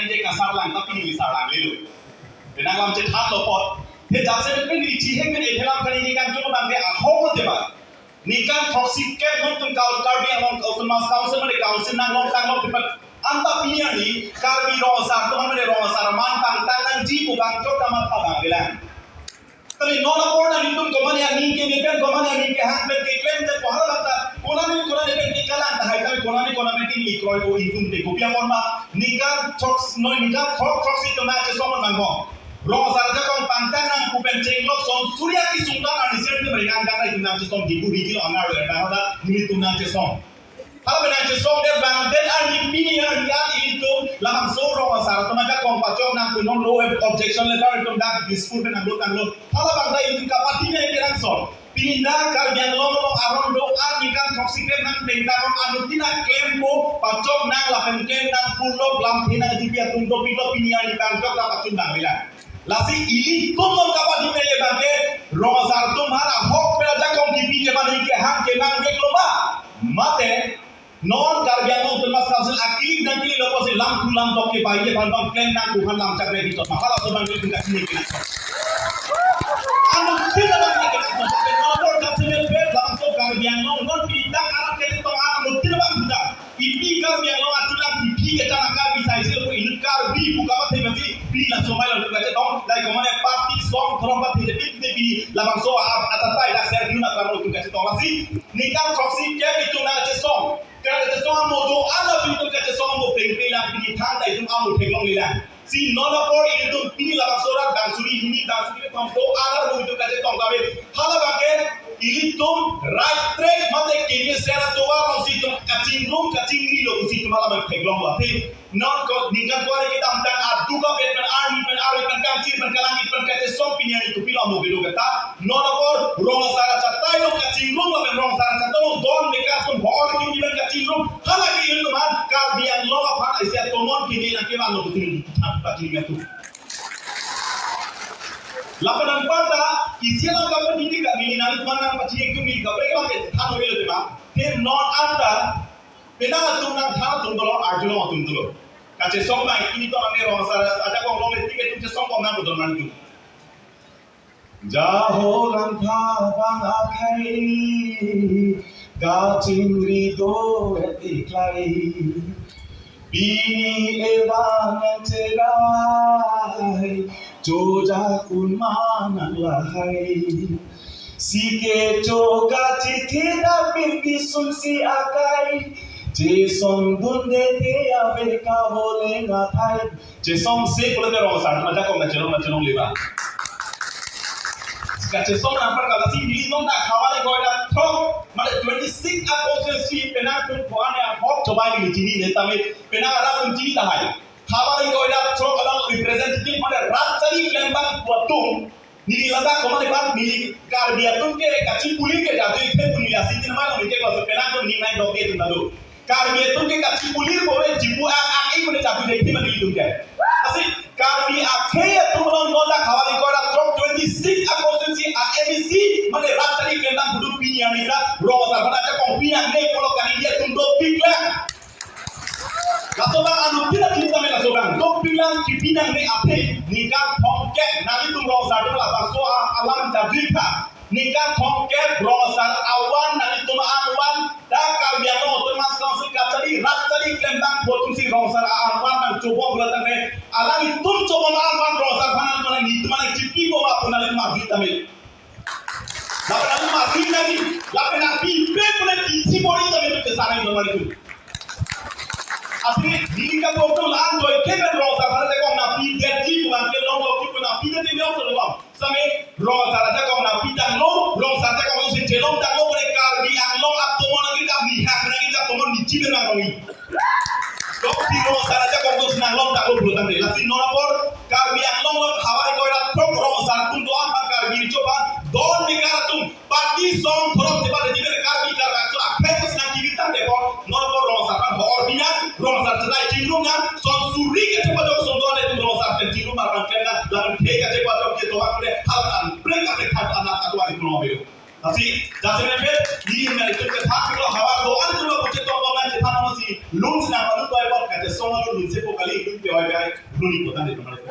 je kasar lang tapi ni misar lang lelu. Benang lam chethan lo pot. He jase ben ni chi he ben ethelam kani ni kan tulo bang ke ahong te ba. Nikan toxic ke mon tum kau karbi among open mas council mane council nang long tang long people. Anta pinya ni karbi rong asar to mane rong asar man tang donangji bu bang chot tamat ta bang gelang. Tapi nona porna ni tum komani aning ke mekan komani aning ke hak ben ke claim te kohala bata. Konani ben ke kalan ta hai kami konani ke ni kroi o itum te kopia morma nikan tox no nikan toxic to match somon mangong. Rong asar ja kong pangtan nang kupen cheng lok son surya ki sungdan ani ser te berikan kata itu nang som dibu dikilo anar le ta hoda ni tum nang som. Kalau benar jesong dia bang dan ani pini yang dia itu lamang so rong asar to maga kong pachok nang kunon low objection letter itu dak dispute nang lo tang lo. Kalau bang dai itu kapatinya kerang son. Pindah karbian long arong do ani kan toxic nang bengtarong anu tina claim po pachok nang lapen claim nang pulo lam tina jipia tundo pito pini yang bangkok la pachun bang bilang. Lasi ini tumon kapatinya ye bang ke rong asar tumhara hok pela kong kipi je bang ke hak ke nang ke loma. Mate non karbian lo termas kasus akili dan kili lo pose lam tulam toke bayi ban ban plan nang tuhan lam cakre di tot makala so bang itu kasih ni anu tidak bang ni kasih tot kalau kasih ni bet lam so karbian lo non kita arah ke to anu tidak bang budak ipi karbian lo atulah ipi ke tanah karbi size ko ini karbi buka apa sih pilih lah so mai lo kita dong like kemana party song trompa tidak pilih lam so atatai lah saya guna kalau kita kasih to lasi nikah toxic ya itu nak song. Kalau kita semua modo ada pintu kita semua mau pengpilang pilih tanda itu amu teglong lilang. Si nona por itu pilih lapak sorak dan suri ini dan suri kampo ada lo itu kita tong kabe. Hala bagian ini tum right track mate kini sera tua konsi tum kacing ini lo konsi tum malam teglong lah. Tapi non kau nikah kau kita ambil adu ka bet pen army pen kamcir pen kalangit pen kita semua pilih itu pilih amu bilu kata. Nona por rong asara catai lo kacing lah pen rong asara catai lo don nikah pun bor kini pen kacing hala ke itu mah karbian lo apa isia tomon kini nak kewan lo betul pachini tu. Lapan pada isia lang kapan ini kak gini nanti mana pachini itu ni kapan kalau kita tahu itu tu mah. Then non ada benda atum nang thang atum dulu arju lo atum dulu. Kace song mai ini tu ane rong asar ada kong long letik itu je song kong nang betul nanti. Jaho rangka bang akai Gacing rido etiklai Bini ewan cerai Joja kun manang lahai Sike joga citida pirpi sulsi akai Jesong bunde te abe ka bole ngatai Jesong se kule te rong sar maja kong na chelong leba Kace song nampak kalau si ini dong tak kawal kau dah thok, mana 26 apostles si pena pun kau ane hok coba ini cini ni tapi pena ada pun cini tak hay. Kawal kau dah thok alang representative mana rat cari kelembang buatung, ni lada kau mana kan ni karbian tu ke kacing kulit ke jatuh itu pun ni asyik ni mana mungkin kalau pena tu ni naik dokter tu lalu. Karbian tu ke kacing kulit boleh jibu ang boleh jatuh jadi mana itu ke. Asyik karbi akhir tu orang nolak kawal kau dah thok 26 apostles si AMC mana rat tadi kelembang duduk pinya ni dah rong asar mana cakap pinya ni kalau kali dia tunduk piklah. Kalau bang anu tidak kita mereka sobang, dok bilang kipinang ni apa? Nikah thongket nanti tu rong asar tu lah pasal alam jadika. Nikah thongket rong asar awan nanti tu awan dah karbian lo tu mas kausi kacari rat tadi kelembang botung si rong asar awan dan coba belakang ni alam itu coba awan rong asar mana itu mana cipi bawa pun nanti mati tamil. Lapan mati lagi, lapan api pun kisi bori tamil tu kesana itu mana itu. Asli diri ka ko to lan do ke ben ro sa ra ko na pi de ji ku an ke long lo ki ku na pi de te yo to lo same ro sa ra ko na pi dan lo long sa ta ko sin je long ta ko re kar bi an long ap to mon ki ka mi ha na ki ka to mon ni ji be na ro ni do ti ro sa ra ko to na long ta ko blo tan de la sin no na por kar bi an long lo hawa ko ra to ro sa ra tum do an kar bi cho ba don ni kar tum party song thoro te ba de kar bi kar ra so akhe ko na ki tan de ko no por ro sa kan hor bi na rong sar tena tinggung kan son suri ke cepat dok son dole tu rong sar tinggung makan kena lawan ke cepat dok ke toa kule halan break up dekat anak atau adik mobil tapi jasa nebet ini mereka itu ke tak kalau hawa doan tu lo kucing toa bangan cethan masih lung senang baru toa bot kata son lo ni se ko kali kun pe wa ga runi ko tan de tomare